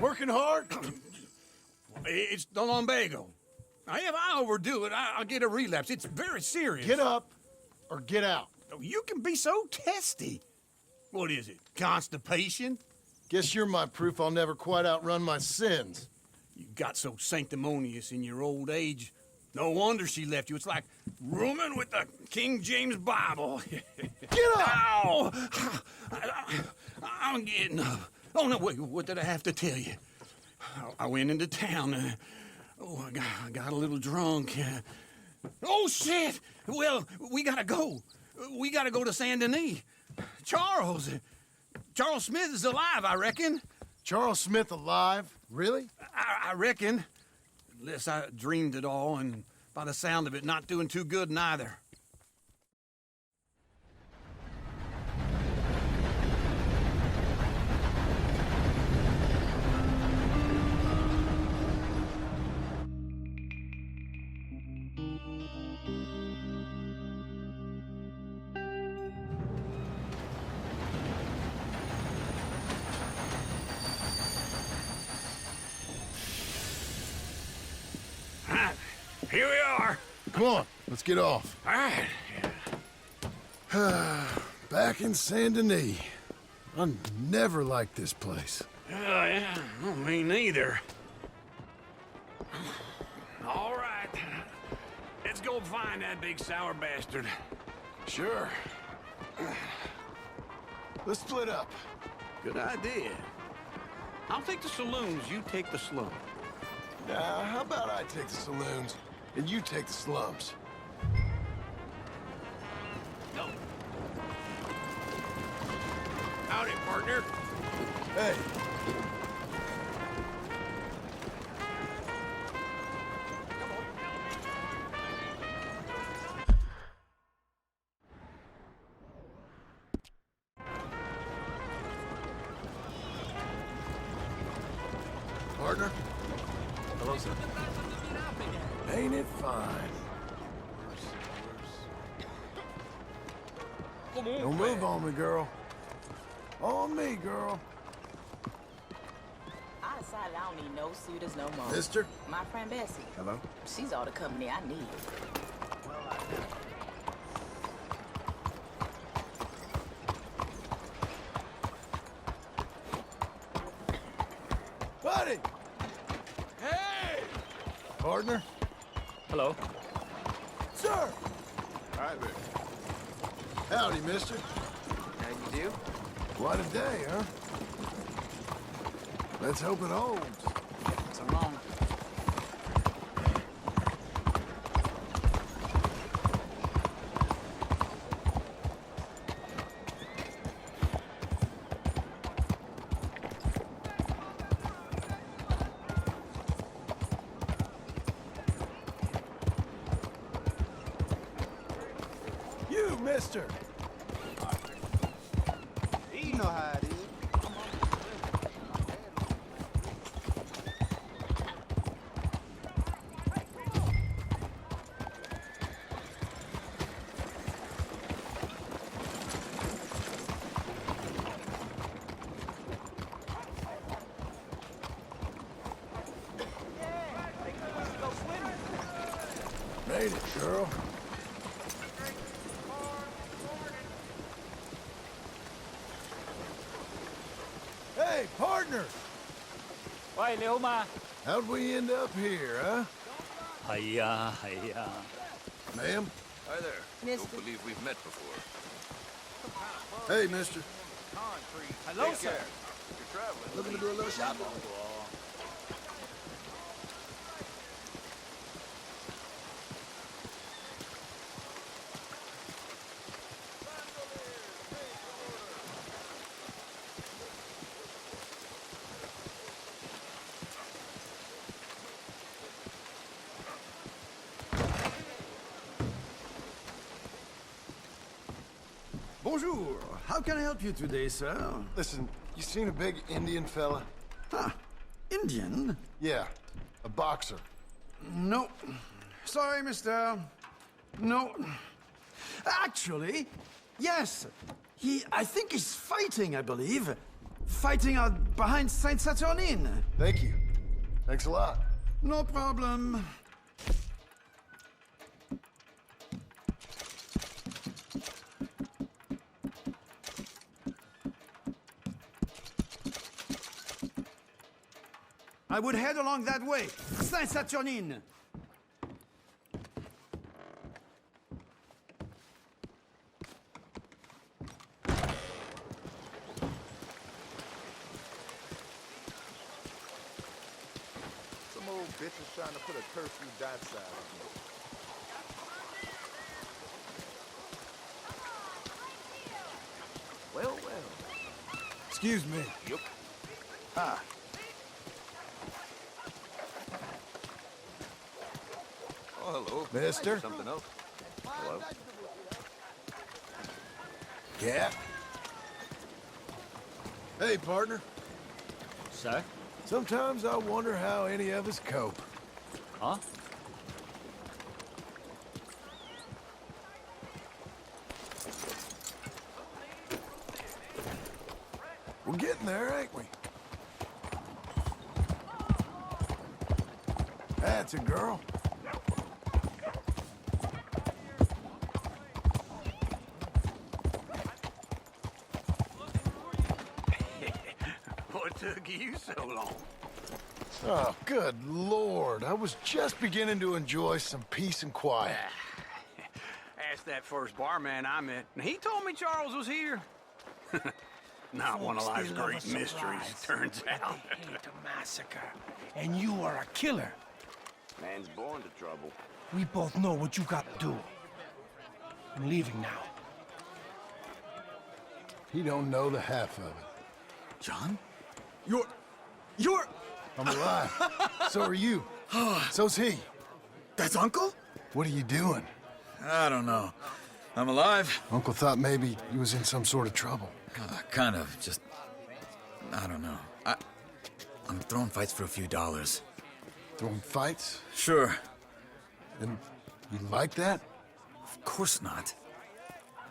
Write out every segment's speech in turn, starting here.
Working hard? It's the lumbago. Now, if I overdo it, I'll get a relapse. It's very serious. Get up or get out. You can be so testy. What is it, constipation? Guess you're my proof I'll never quite outrun my sins. You got so sanctimonious in your old age. No wonder she left you. It's like rooming with the King James Bible. Get up! Ow! I'm getting up. Oh, no, wait, what did I have to tell you? I went into town. I got a little drunk. Oh, shit! Well, we gotta go. We gotta go to Saint Denis. Charles Smith is alive, I reckon. Charles Smith alive? Really? I reckon. Unless I dreamed it all, and by the sound of it, not doing too good neither. Here we are. Come on, let's get off. All right. Back in Saint Denis. I never liked this place. Yeah, well, me neither. All right. Let's go find that big sour bastard. Sure. Let's split up. Good idea. I'll take the saloons, you take the slum. Now, how about I take the saloons and you take the slums? No. Howdy, partner. Hey. Partner? Hello, sir. Ain't it fine? Don't move on me, girl. On me, girl. I decided I don't need no suitors no more. Mister? My friend Bessie. Hello? She's all the company I need. Buddy! Hey! Partner? Hello. Sir! Hi there. Howdy, mister. How you do? Quite a day, huh? Let's hope it holds. So long. You, mister! You know how it is. Made it, girl. Hey, partner! Why, Leoma? How'd we end up here, huh? Hiya, hiya. Ma'am? Hi there. Mister. Don't believe we've met before. Hey, mister. Hello, Take sir. care. You're traveling. Looking to do a little shopping? Bonjour. How can I help you today, sir? Listen, you seen a big Indian fella? Huh. Indian? Yeah, a boxer. No. Sorry, mister. No. Actually, yes. I think he's fighting, I believe. fighting out behind Saint Saturnine. Thank you. Thanks a lot. No problem. I would head along that way. Saint Saturnine. Some old bitch is trying to put a curfew that side on me. Well, well. Excuse me. Yup. Hi. Oh, hello. Mister? Something else? Hello? Yeah? Hey, partner. Sir? Sometimes I wonder how any of us cope. Huh? We're getting there, ain't we? That's a girl. What took you so long? Oh, good Lord. I was just beginning to enjoy some peace and quiet. Asked that first barman I met, and he told me Charles was here. Not one of life's great mysteries, turns out. They hate a massacre, and you are a killer. Man's born to trouble. We both know what you got to do. I'm leaving now. He don't know the half of it. John? You're... I'm alive. So are you. So's he. That's Uncle? What are you doing? I don't know. I'm alive. Uncle thought maybe he was in some sort of trouble. Kind of. Just... I don't know. I'm throwing fights for a few dollars. Throwing fights? Sure. And you like that? Of course not.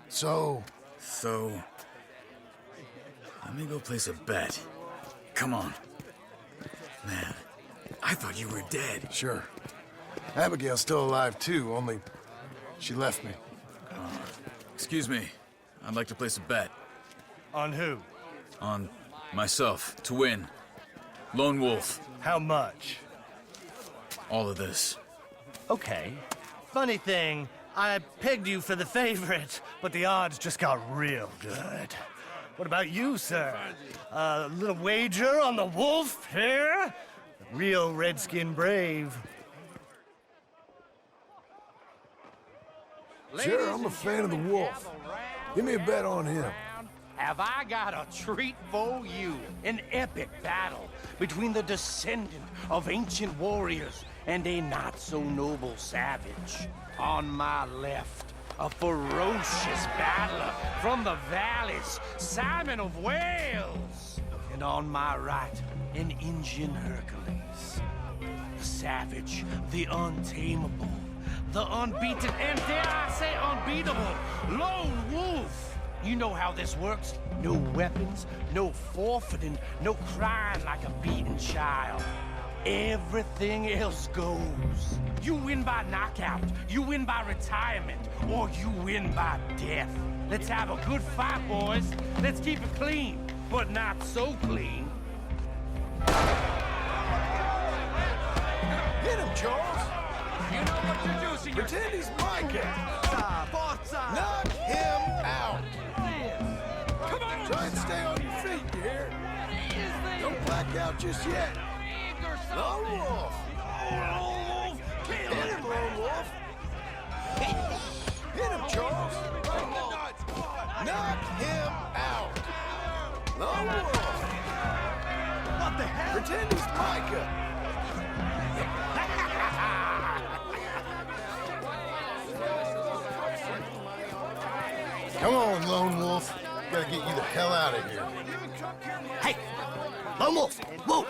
So, let me go place a bet. Come on. Man, I thought you were dead. sure. Abigail's still alive too, only she left me. Excuse me. I'd like to place a bet. On who? On myself, to win. Lone Wolf. How much? All of this. Okay. Funny thing, I pegged you for the favorite, but the odds just got real good. What about you, sir? A little wager on the wolf here? Real redskin brave. Sure, I'm a fan of the wolf. Give me a bet on him. Have I got a treat for you? An epic battle between the descendant of ancient warriors and a not-so-noble savage. On my left, a ferocious battler from the valleys, Simon of Wales. And on my right, an Indian Hercules. The savage, the untamable, the unbeaten, and dare I say unbeatable, Lone Wolf. You know how this works. No weapons, no forfeiting, no crying like a beaten child. Everything else goes. You win by knockout, you win by retirement, or you win by death. Let's have a good fight, boys. Let's keep it clean, but not so clean. Hit him, Charles! You know what you're doing, Pretend he's Micah! Knock him out! Come on! Try and stay on your feet, you hear? Don't black out just yet. Lone Wolf! Hit him, Lone Wolf! Hit him, Charles! Knock him out! Lone Wolf! What the hell? Pretend he's Micah! Come on, Lone Wolf. Gotta get you the hell out of here. Hey! Lone Wolf! Whoa!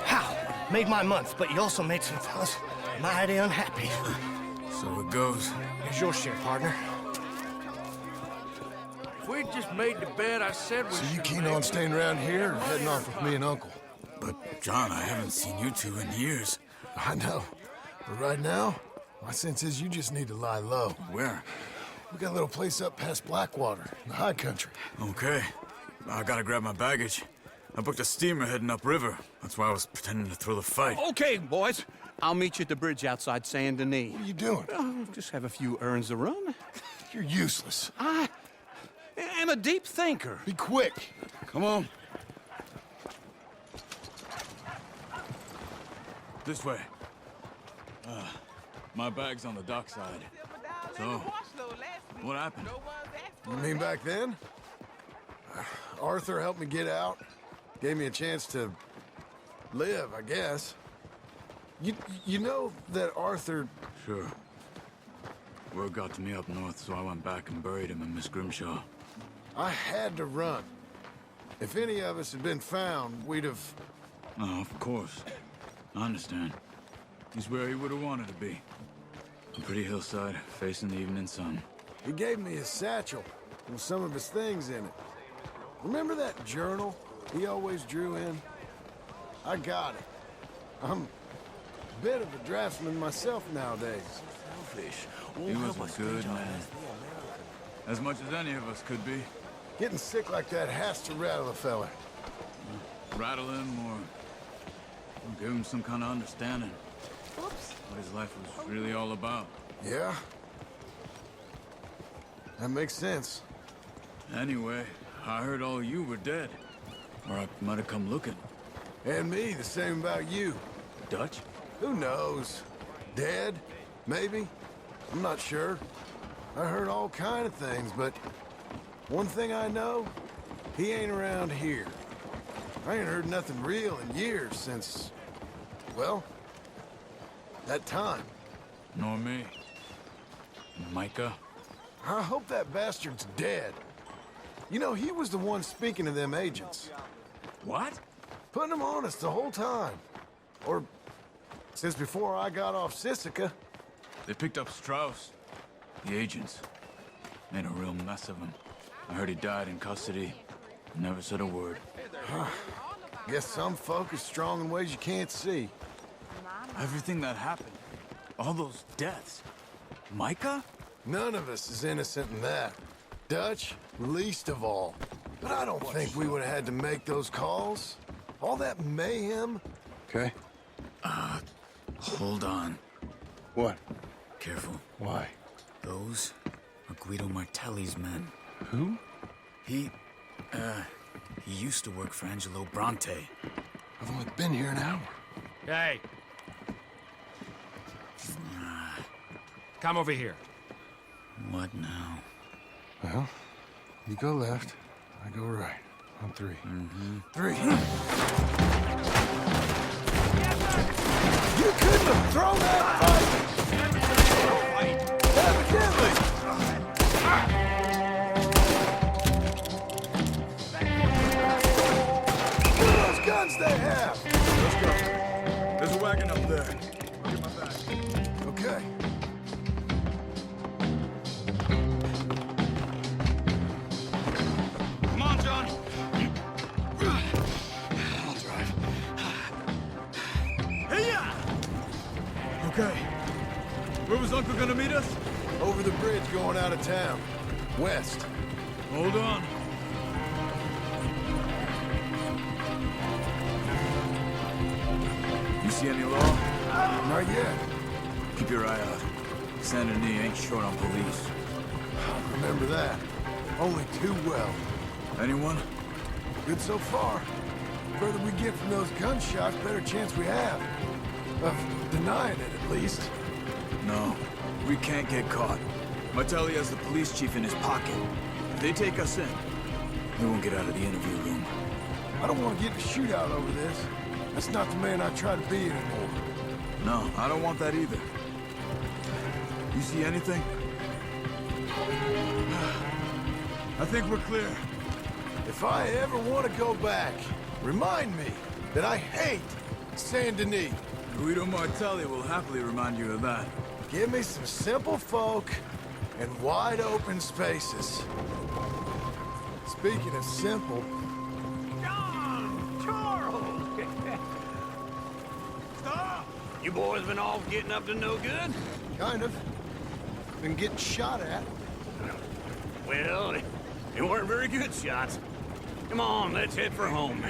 How? Made my month, but you also made some fellas mighty unhappy. So it goes. Here's your share, partner. we just made the bed I said we So you should keen make. on staying around here or heading off with me and Uncle? But, John, I haven't seen you two in years. I know. But right now, my sense is you just need to lie low. Where? We got a little place up past Blackwater, in the high country. Okay. I gotta grab my baggage. I booked a steamer heading upriver. That's why I was pretending to throw the fight. Okay, boys. I'll meet you at the bridge outside Saint Denis. What are you doing? Oh, just have a few errands to run. You're useless. I am a deep thinker. Be quick. Come on. This way. My bag's on the dockside. So, what happened? You mean back then? Arthur helped me get out. Gave me a chance to live, I guess. You know that Arthur... Sure. Word got to me up north, so I went back and buried him in Miss Grimshaw. I had to run. If any of us had been found, we'd have... Oh, of course. I understand. He's where he would have wanted to be. A pretty hillside, facing the evening sun. He gave me his satchel with some of his things in it. Remember that journal he always drew in? I got it. I'm a bit of a draftsman myself nowadays. He was a good man. As much as any of us could be. Getting sick like that has to rattle a fella. Rattle him or give him some kind of understanding. What his life was really all about. Yeah? That makes sense. Anyway, I heard all you were dead. Or I might have come looking. And me, the same about you. Dutch? Who knows? Dead? Maybe? I'm not sure. I heard all kind of things, but one thing I know, he ain't around here. I ain't heard nothing real in years since, well, that time. Nor me. Micah? I hope that bastard's dead. You know, he was the one speaking to them agents. What? Putting them on us the whole time. Or since before I got off Sisika. They picked up Strauss. The agents. Made a real mess of him. I heard he died in custody. Never said a word. Guess some folk is strong in ways you can't see. Everything that happened. All those deaths. Micah? None of us is innocent in that. Dutch, least of all. But I don't think we would have had to make those calls. All that mayhem. Okay. Hold on. What? Careful. Why? Those are Guido Martelli's men. Who? He used to work for Angelo Bronte. I've only been here an hour. Hey. Come over here. What now? Well, you go left, I go right. On three. Three. You couldn't have thrown that fight! Evidently! Look at those guns they have! Let's go. There's a wagon up there. I'll get my bag. Okay. Come on, John. I'll drive. Hey-ya! Okay. Where was Uncle gonna meet us? Over the bridge going out of town. West. Hold on. You see any law? Not yet. Keep your eye out. Saint Denis ain't short on police. Remember that. Only too well. Anyone? Good so far. Further we get from those gunshots, better chance we have. Of denying it, at least. No. We can't get caught. Martelli has the police chief in his pocket. If they take us in, we won't get out of the interview room. I don't want to get in a shootout over this. That's not the man I try to be anymore. No, I don't want that either. You see anything? I think we're clear. If I ever want to go back, remind me that I hate Saint Denis. Guido Martelli will happily remind you of that. Give me some simple folk and wide open spaces. Speaking of simple, John! Charles! Stop! You boys been all getting up to no good? kind of. Been getting shot at. Well, they weren't very good shots. Come on, let's head for home.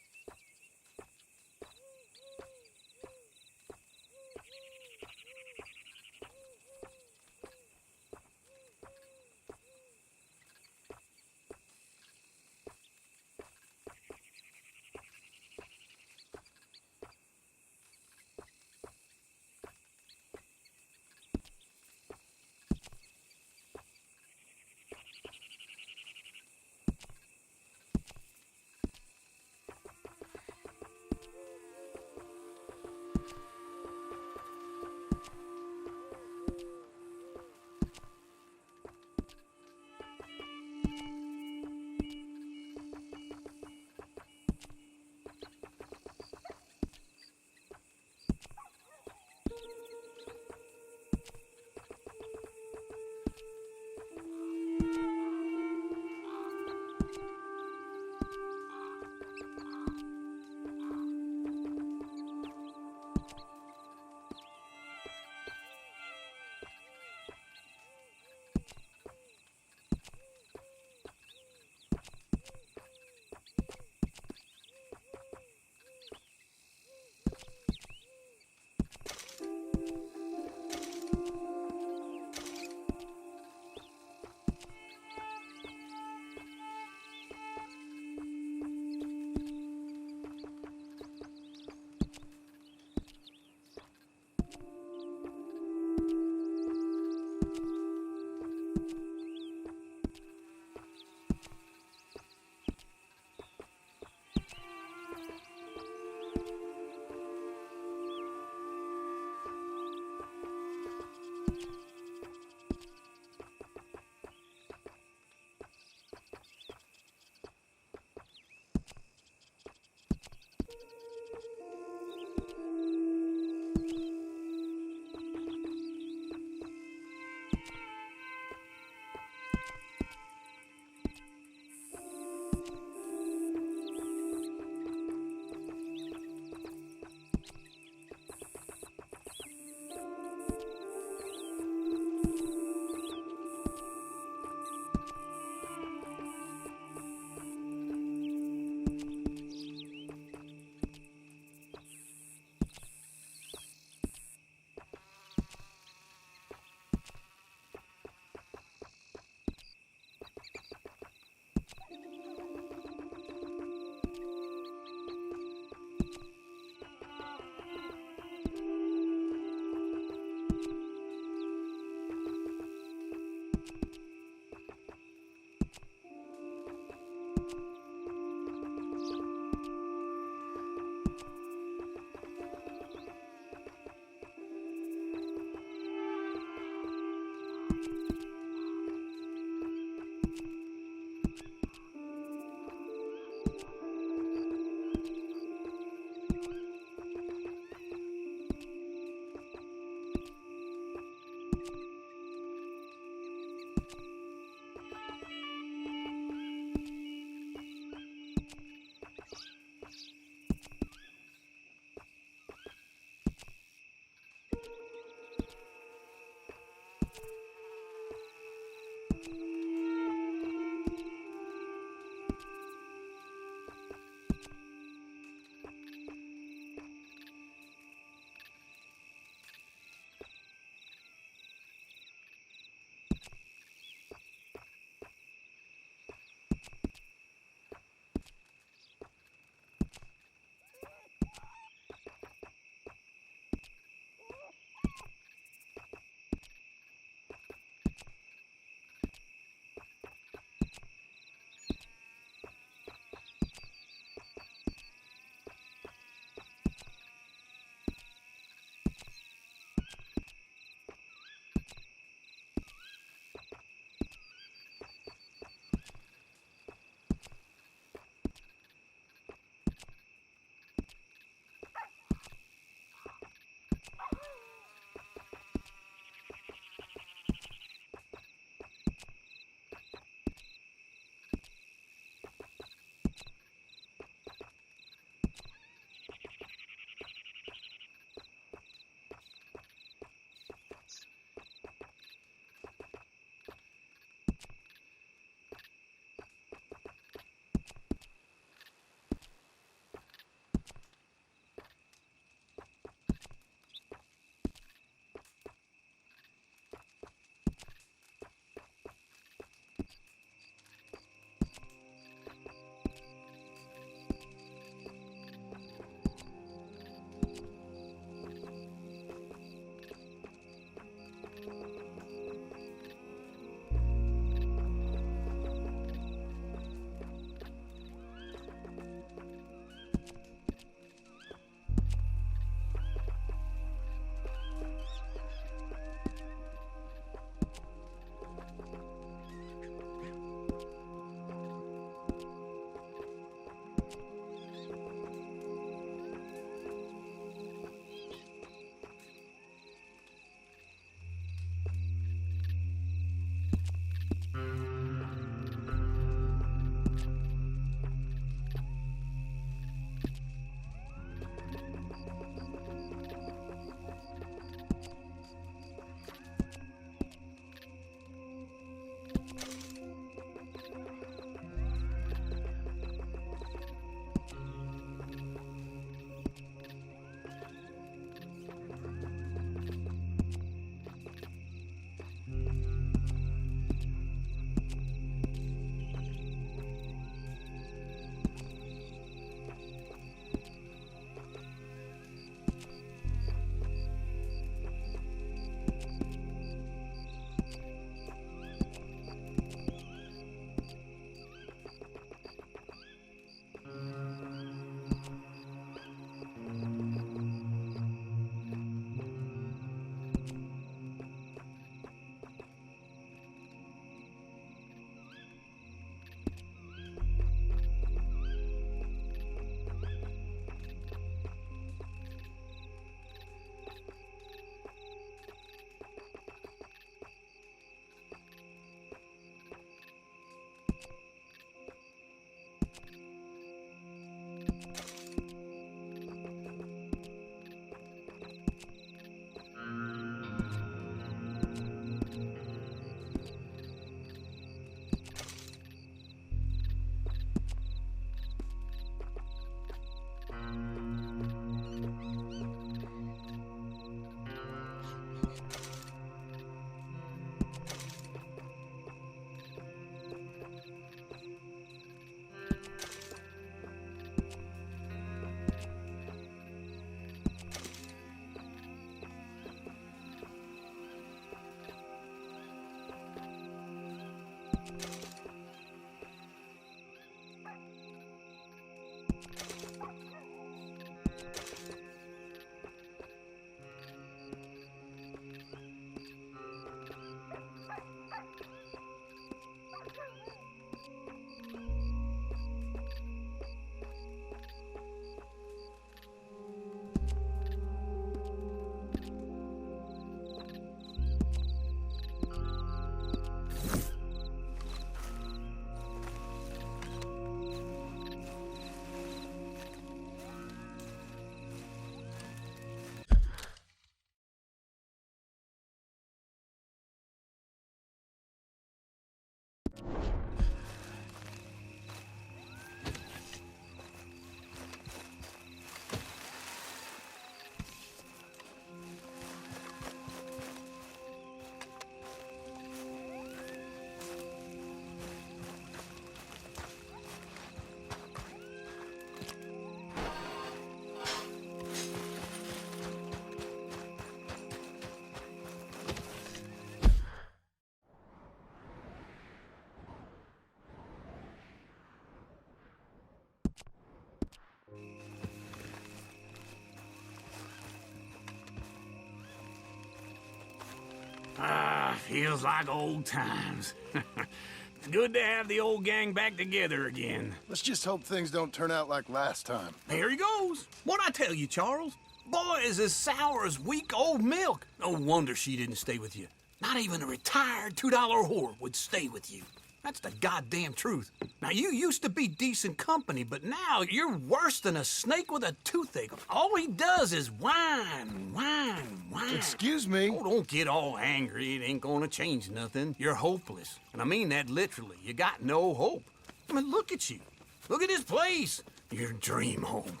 Feels like old times. It's good to have the old gang back together again. Let's just hope things don't turn out like last time. There he goes. What'd I tell you, Charles? Boy is as sour as weak old milk. No wonder she didn't stay with you. Not even a retired $2 whore would stay with you. That's the goddamn truth. Now, you used to be decent company, but now you're worse than a snake with a toothache. All he does is whine, whine, whine. Excuse me? Oh, don't get all angry. It ain't gonna change nothing. You're hopeless. And I mean that literally. You got no hope. I mean, look at you. Look at this place. Your dream home.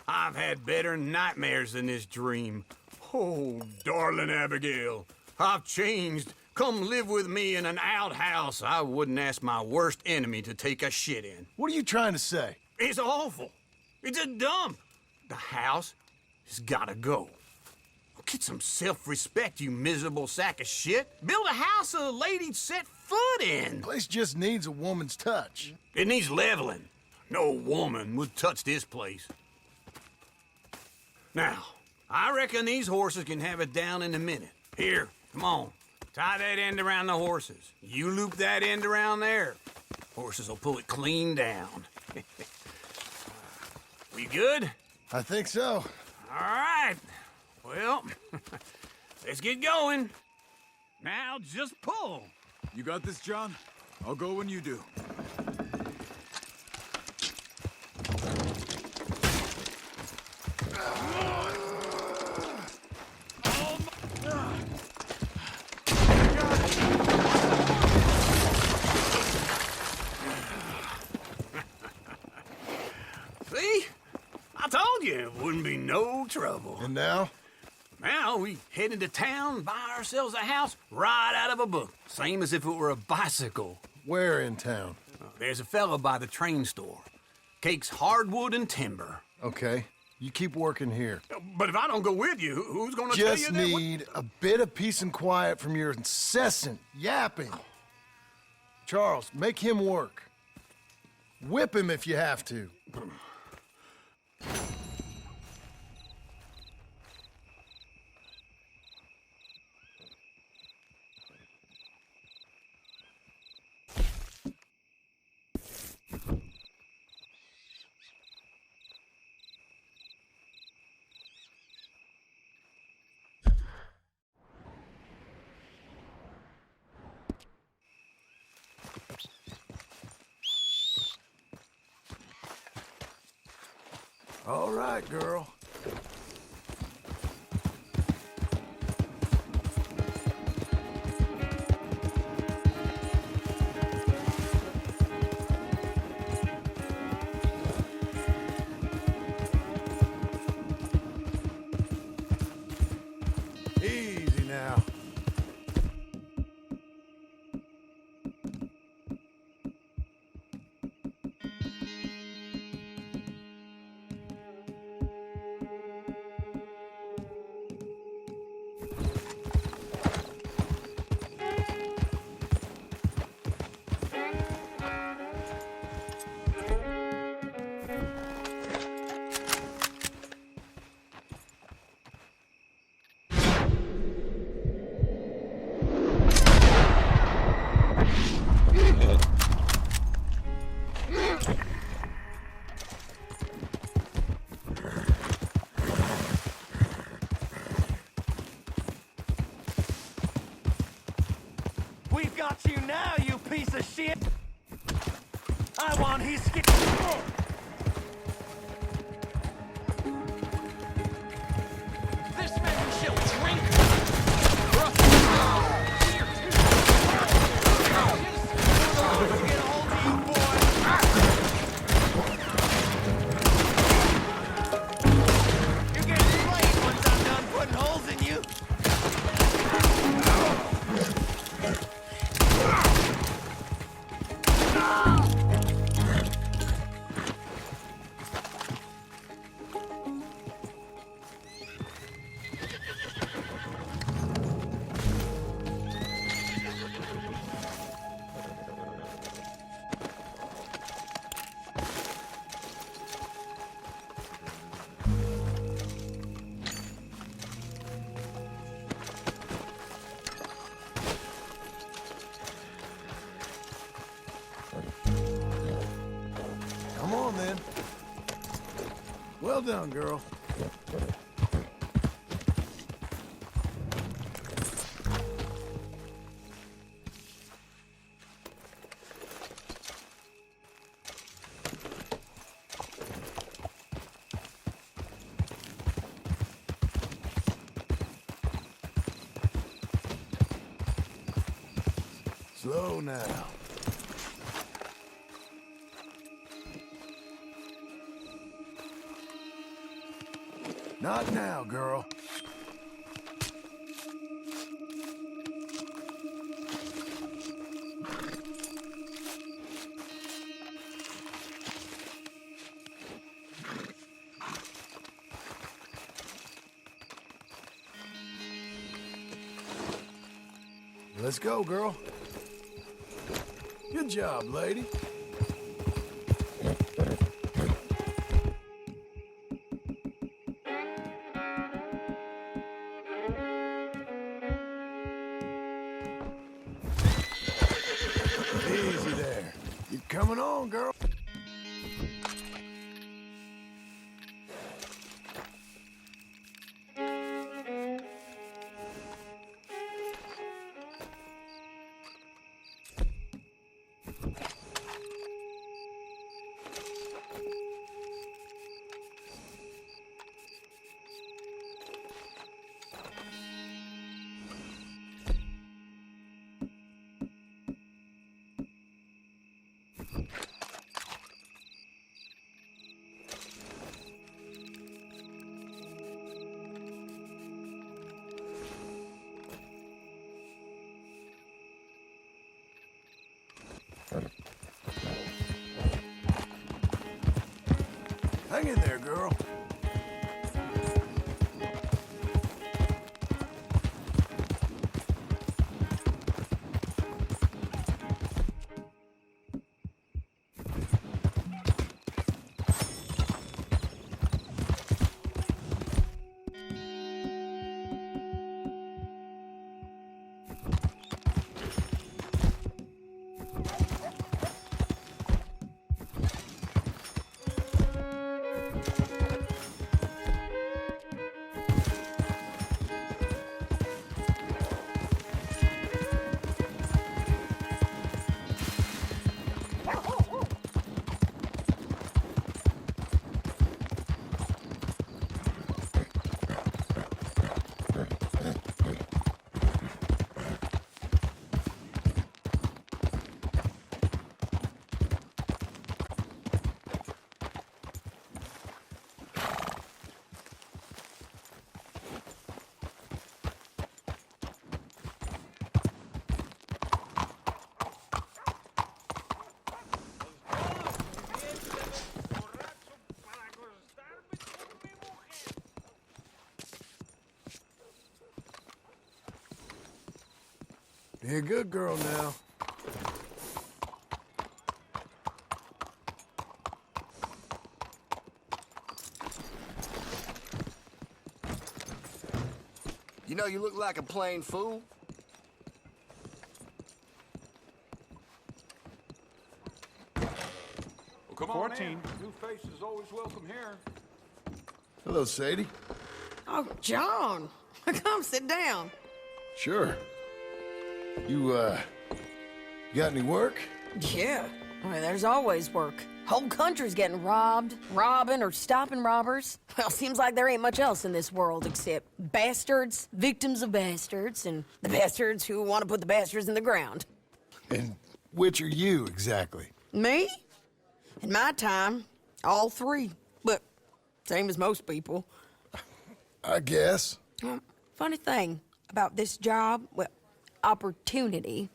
I've had better nightmares than this dream. Oh, darling Abigail, I've changed. Come live with me in an outhouse I wouldn't ask my worst enemy to take a shit in. What are you trying to say? It's awful. It's a dump. The house has gotta go. Get some self-respect, you miserable sack of shit. Build a house a lady'd set foot in. The place just needs a woman's touch. It needs leveling. No woman would touch this place. Now, I reckon these horses can have it down in a minute. Here, come on. Tie that end around the horses. You loop that end around there. Horses will pull it clean down. We good? I think so. All right. Well, let's get going. Now just pull. You got this, John? I'll go when you do. See? I told you it wouldn't be no trouble. And now? Now we head into town, buy ourselves a house right out of a book. Same as if it were a bicycle. Where in town? There's a fella by the train store. Cakes hardwood and timber. Okay, you keep working here. But if I don't go with you, who's gonna tell you Just that? need a bit of peace and quiet from your incessant yapping. Charles, make him work. Whip him if you have to. All right, girl. Easy now. We've got you now, you piece of shit! I want his skin. This man shall drink. Get a hold of you, boy. You're getting played once I'm done putting holes in you. Come on, then. Well done, girl. Slow now. Not now, girl. Let's go, girl. Good job, lady. coming on, girl. Hang in there, girl. Be a good girl now. You know, you look like a plain fool. Well, come 14. On in. New faces always welcome here. Hello, Sadie. Oh, John. Come sit down. Sure. You got any work? Yeah. I mean, there's always work. Whole country's getting robbed, robbing, or stopping robbers. Well, seems like there ain't much else in this world except bastards, victims of bastards, and the bastards who want to put the bastards in the ground. And which are you, exactly? Me? In my time, all three. But same as most people. I guess. Funny thing about this job, well, opportunity,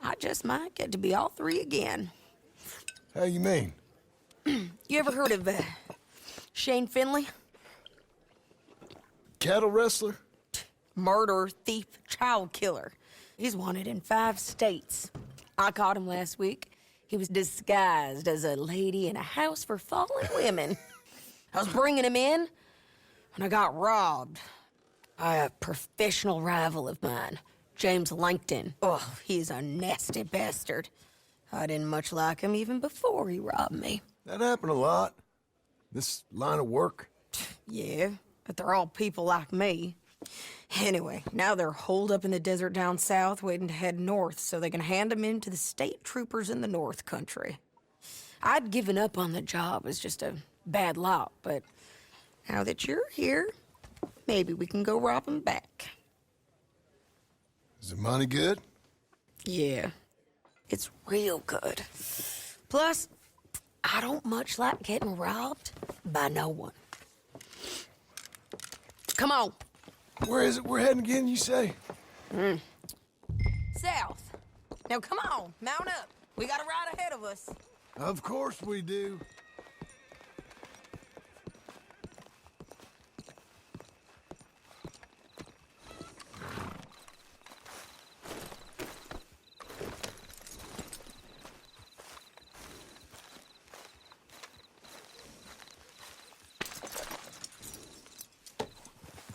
I just might get to be all three again. How you mean? You ever heard of Shane Finley? Cattle wrestler? Murderer, thief, child killer. He's wanted in 5 states. I caught him last week. He was disguised as a lady in a house for fallen women. I was bringing him in, and I got robbed by a professional rival of mine, James Langton. Oh, he's a nasty bastard. I didn't much like him even before he robbed me. That happened a lot. This line of work. Yeah, but they're all people like me. Anyway, now they're holed up in the desert down south, waiting to head north so they can hand them in to the state troopers in the north country. I'd given up on the job as just a bad lot, but now that you're here, maybe we can go rob them back. Is the money good? Yeah, it's real good. Plus, I don't much like getting robbed by no one. Come on. Where is it we're heading again, you say? South. Now, come on, mount up. We got a ride ahead of us. Of course we do.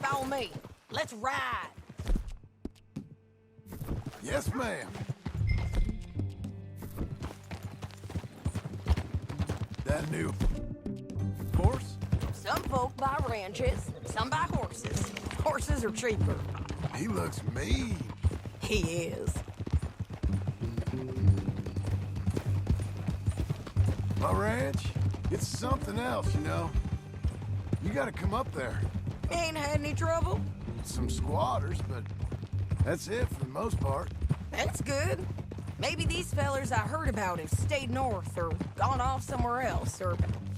Follow me. Let's ride. Yes, ma'am. a new horse? Some folk buy ranches, some buy horses. Horses are cheaper. He looks mean. He is. My ranch, it's something else, you know. You gotta come up there. Ain't had any trouble? Some squatters, but that's it for the most part. That's good. Maybe these fellers I heard about have stayed north or gone off somewhere else or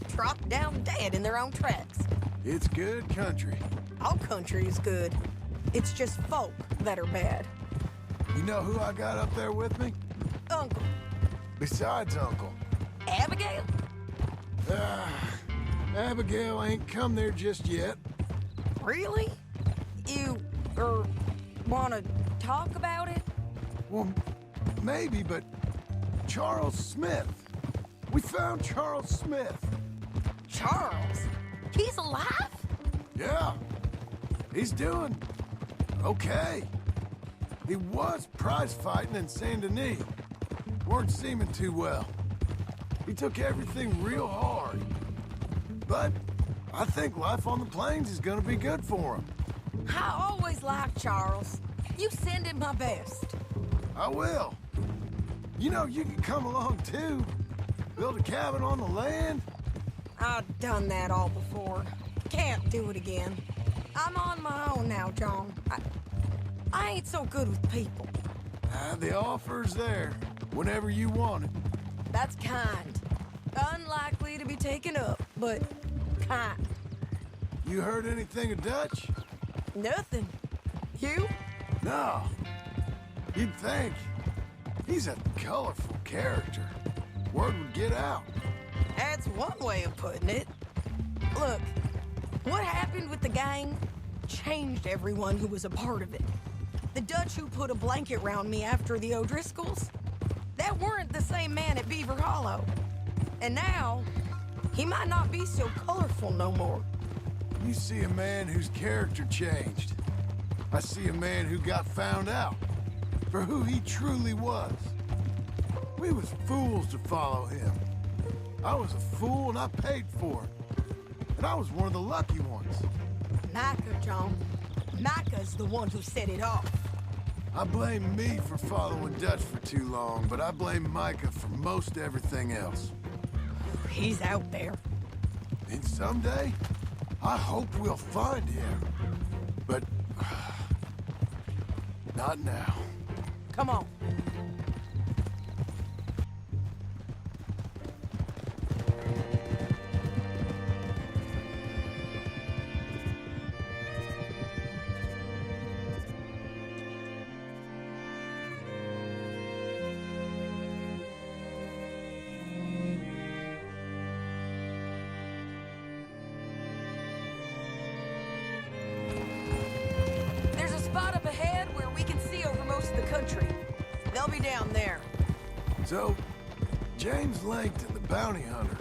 dropped down dead in their own tracks. It's good country. All country is good. It's just folk that are bad. You know who I got up there with me? Uncle. Besides Uncle. Abigail? Abigail ain't come there just yet. Really? You, wanna talk about it? Well, maybe, but Charles Smith. We found Charles Smith. Charles? He's alive? Yeah. He's doing okay. He was prize fighting in Saint Denis. Weren't seeming too well. He took everything real hard. But I think life on the plains is gonna be good for him. I always liked Charles. You send him my best. I will. You know, you can come along too. Build a cabin on the land. I've done that all before. Can't do it again. I'm on my own now, John. I ain't so good with people. The offer's there, whenever you want it. That's kind. Unlikely to be taken up, but kind. You heard anything of Dutch? Nothing. You? No. You'd think. He's a colorful character. Word would get out. That's one way of putting it. Look, what happened with the gang changed everyone who was a part of it. The Dutch who put a blanket round me after the O'Driscolls, that weren't the same man at Beaver Hollow. And now, he might not be so colorful no more. You see a man whose character changed. I see a man who got found out for who he truly was. We was fools to follow him. I was a fool and I paid for it. And I was one of the lucky ones. Micah, John. Micah's the one who set it off. I blame me for following Dutch for too long, but I blame Micah for most everything else. He's out there. And someday, I hope we'll find him. But not now. Come on. There's a spot up ahead where we can see over most of the country. They'll be down there. So, James Langton, the bounty hunter,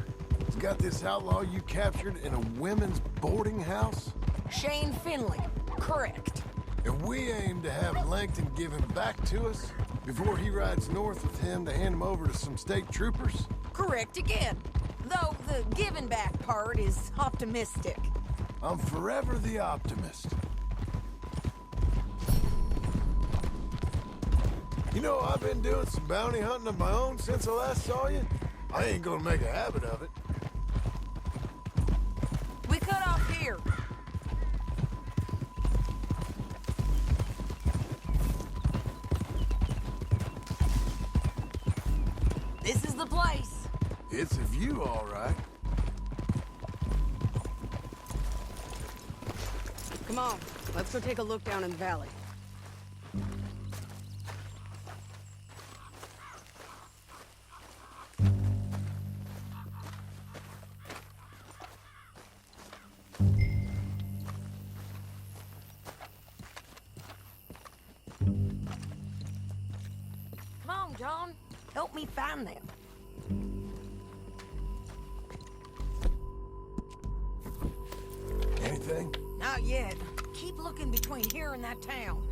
has got this outlaw you captured in a women's boarding house? Shane Finley. Correct. And we aim to have Langton give him back to us before he rides north with him to hand him over to some state troopers? Correct again. Though the giving back part is optimistic. I'm forever the optimist. You know, I've been doing some bounty hunting of my own since I last saw you. I ain't gonna make a habit of it. We cut off here. This is the place. It's a view, all right. Come on, let's go take a look down in the valley. Come on, John. Help me find them. Anything? Not yet. Keep looking between here and that town.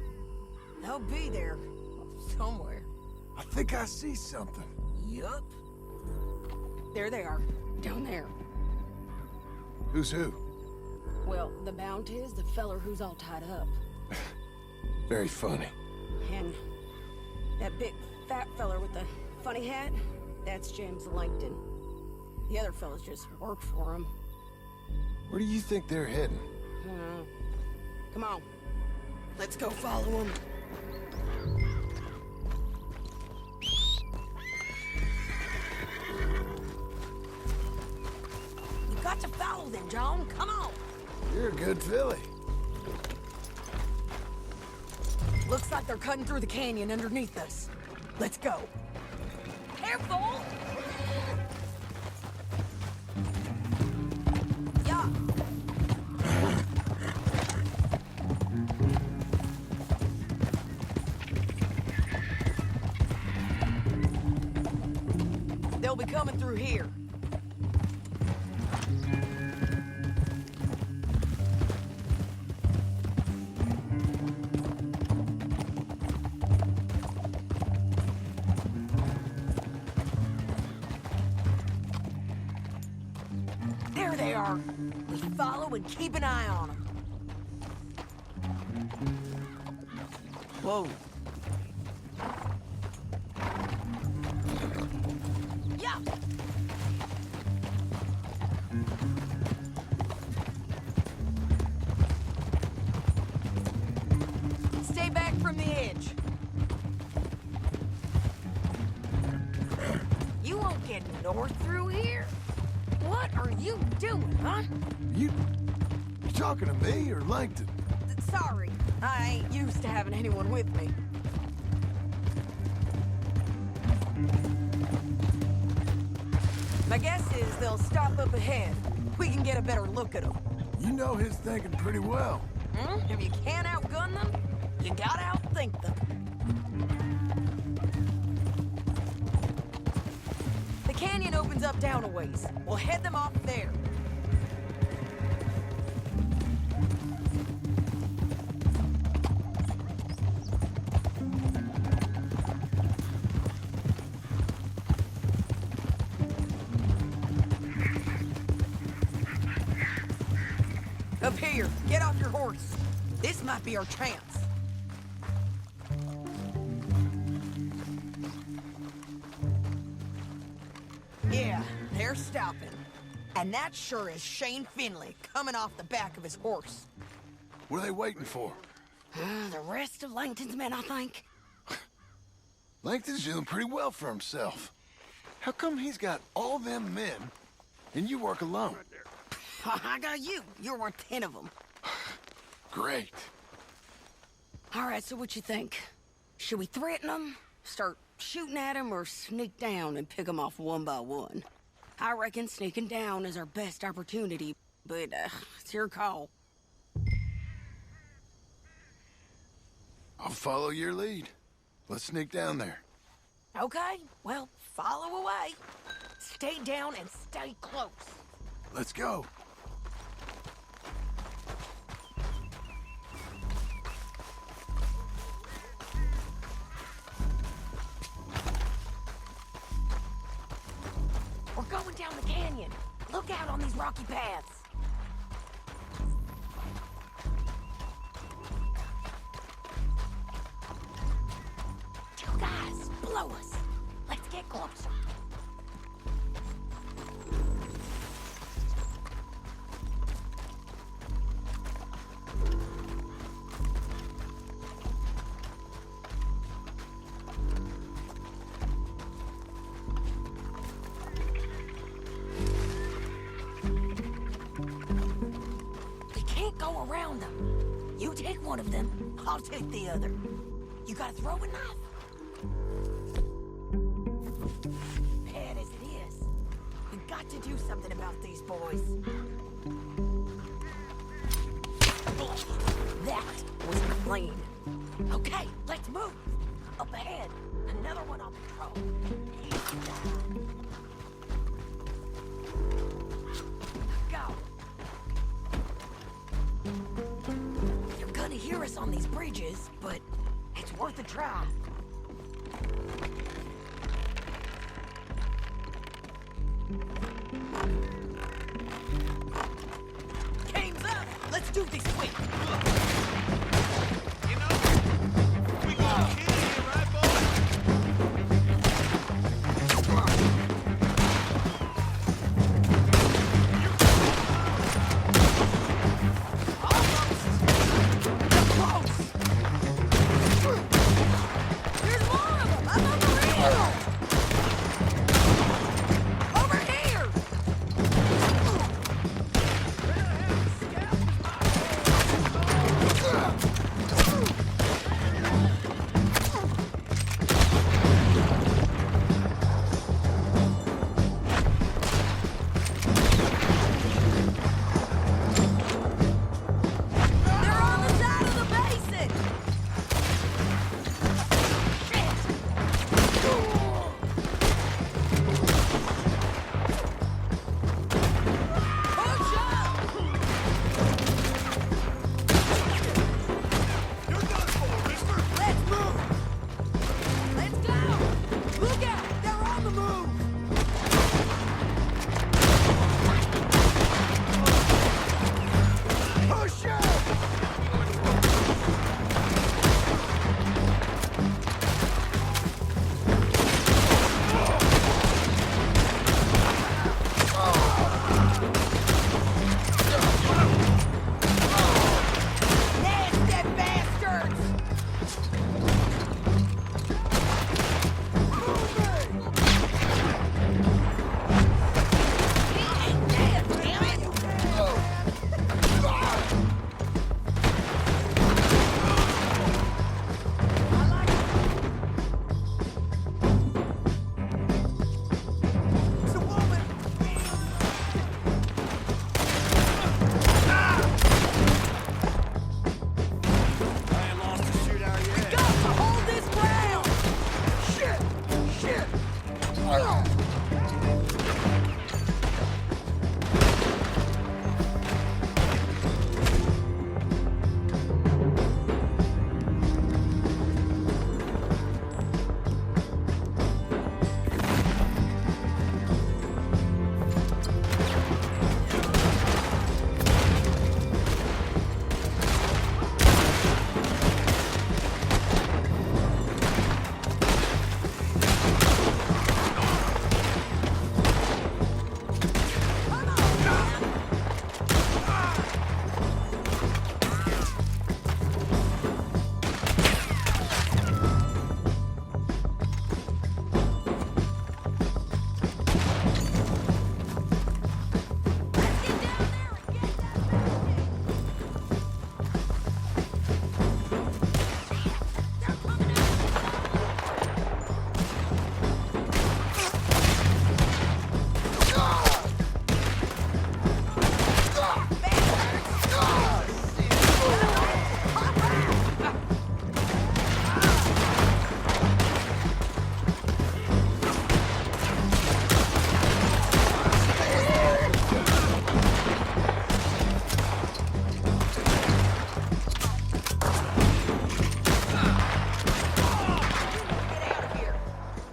They'll be there. Somewhere. I think I see something. Yup. There they are. Down there. Who's who? Well, the Bounty is the feller who's all tied up. Very funny. And that big fat feller with the funny hat, that's James Langton. The other fellas just work for him. Where do you think they're heading? Come on. Let's go follow him. You got to follow them, John. Come on. You're a good filly. Looks like they're cutting through the canyon underneath us. Let's go. Careful! Yeah. They'll be coming through here. There they are. We follow and keep an eye on them. Whoa. Yeah. Stay back from the edge. You won't get north through here. What are you doing, huh? You talking to me or Langton? Sorry, I ain't used to having anyone with me. My guess is they'll stop up ahead. We can get a better look at them. You know his thinking pretty well. If you can't outgun them, you gotta outthink them. The canyon opens up down a ways. We'll head them off there. Up here, get off your horse. This might be our chance. Yeah, they're stopping. And that sure is Shane Finley coming off the back of his horse. What are they waiting for? The rest of Langton's men, I think. Langton's doing pretty well for himself. How come he's got all them men and you work alone? I got you. You're worth 10 of them. Great. All right, so what you think? Should we threaten them, start shooting at them, or sneak down and pick them off one by one? I reckon sneaking down is our best opportunity, but it's your call. I'll follow your lead. Let's sneak down there. Okay, well, follow away. Stay down and stay close. Let's go. We're going down the canyon. Look out on these rocky paths. Two guys, below us. Let's get closer. Go around them. You take one of them, I'll take the other. You got a throwing knife? Bad as it is, we got to do something about these boys. That was clean. Okay, let's move. Up ahead, another one on patrol. He's down. Go. You're gonna hear us on these bridges, but it's worth a try.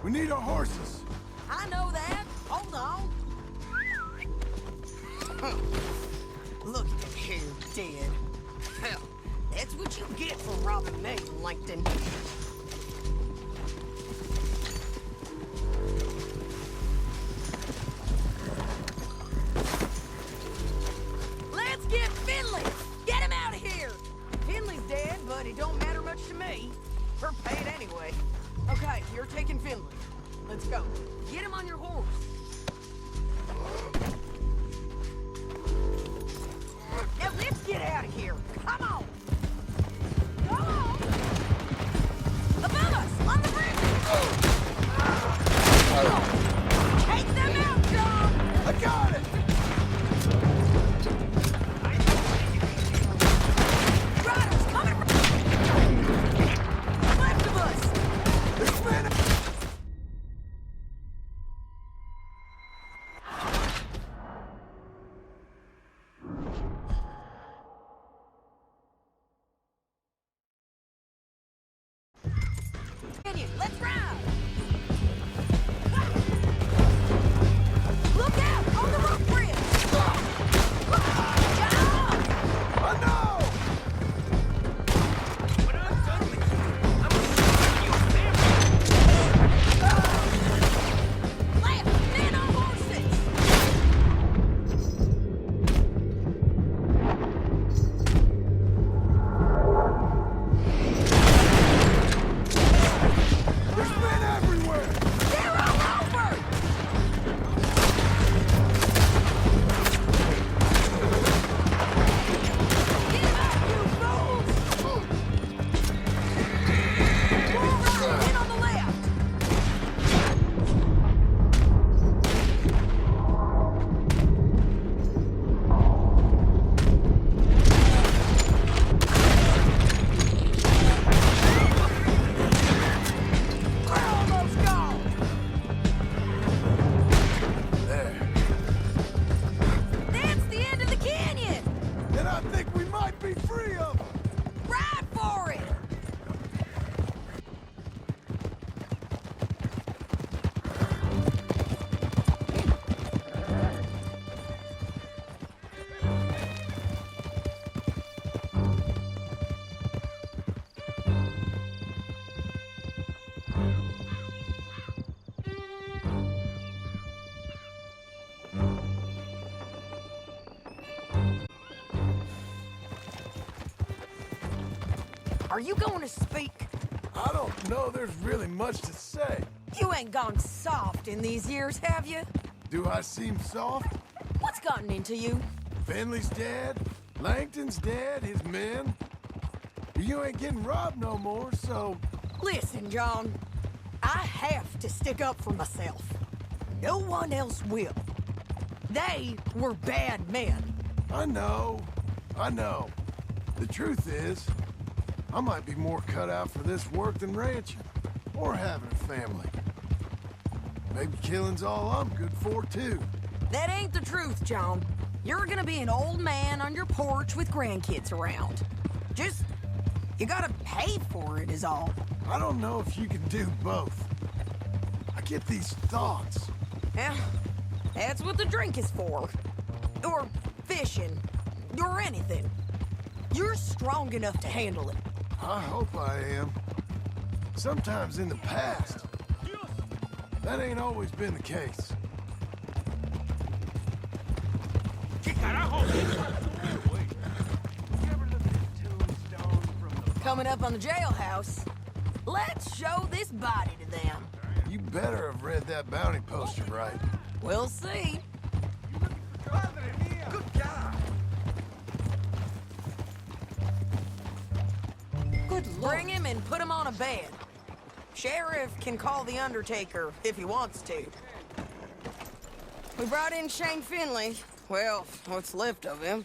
We need our horses. I know that. Hold on. Look at him dead. Hell, that's what you get for robbing me, Langton. Let's get Finley! Get him out of here! Finley's dead, but it don't matter much to me. We're paid anyway. Okay, you're taking Finley. Let's go. Get him on your horse. Now let's get out of here. Come on. Come on. Above us, on the bridge. Take them out, John. I got it. Riders coming left of us. This man. Let's ride! Look out! On the roof bridge! I know! When I'm done with you, I'm gonna shoot you, family! Left! Men on horses! There's men everywhere! They're all over! Get back, you fools! More riders in on the left! We're almost gone! There. That's the end of the canyon! And I think we might be free of them. Ride for it! Are you going to speak? I don't know there's really much to say. You ain't gone soft in these years, have you? Do I seem soft? What's gotten into you? Finley's dead. Langton's dead. His men. You ain't getting robbed no more, so... Listen, John. I have to stick up for myself. No one else will. They were bad men. I know. I know. The truth is, I might be more cut out for this work than ranching, or having a family. Maybe killing's all I'm good for, too. That ain't the truth, John. You're gonna be an old man on your porch with grandkids around. Just, you gotta pay for it is all. I don't know if you can do both. I get these thoughts. Yeah, that's what the drink is for. Or fishing. Or anything. You're strong enough to handle it. I hope I am. Sometimes in the past. That ain't always been the case. Coming up on the jailhouse, let's show this body to them. You better have read that bounty poster right. We'll see. Good God! Good Lord. Bring him and put him on a bed. Sheriff can call the Undertaker if he wants to. We brought in Shane Finley. Well, what's left of him.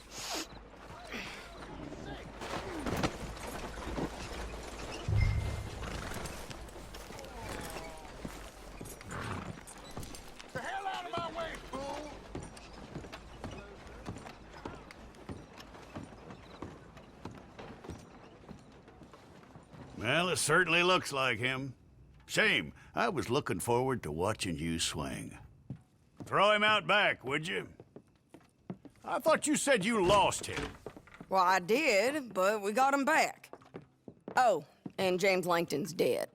The hell out of my way, fool! Well, it certainly looks like him. Shame. I was looking forward to watching you swing. Throw him out back, would you? I thought you said you lost him. Well, I did, but we got him back. Oh, and James Langton's dead.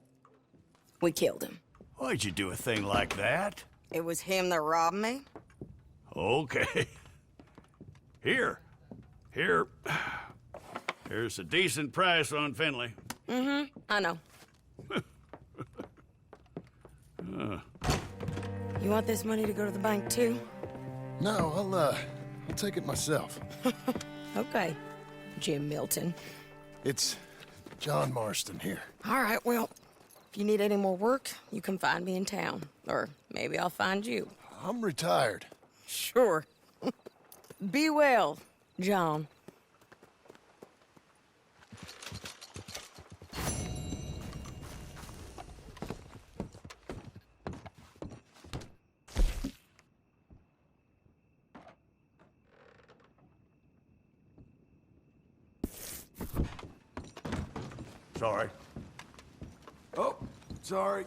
We killed him. Why'd you do a thing like that? It was him that robbed me. Okay. Here. Here's a decent price on Finley. Mm-hmm, I know. You want this money to go to the bank, too? No, I'll take it myself. Okay, Jim Milton. It's John Marston here. All right, well, if you need any more work, you can find me in town. Or maybe I'll find you. I'm retired. Sure. Be well, John. Sorry. Oh, sorry.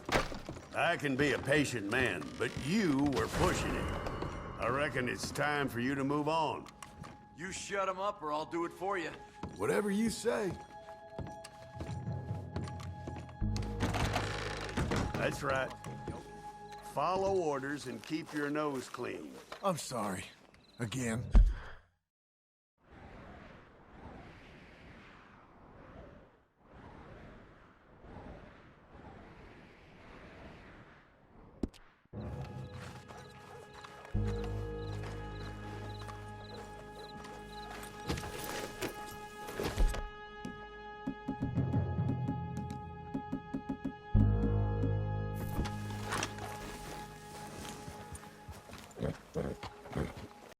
I can be a patient man, but you were pushing it. I reckon it's time for you to move on. You shut him up or I'll do it for you. Whatever you say. That's right. Follow orders and keep your nose clean. I'm sorry. Again.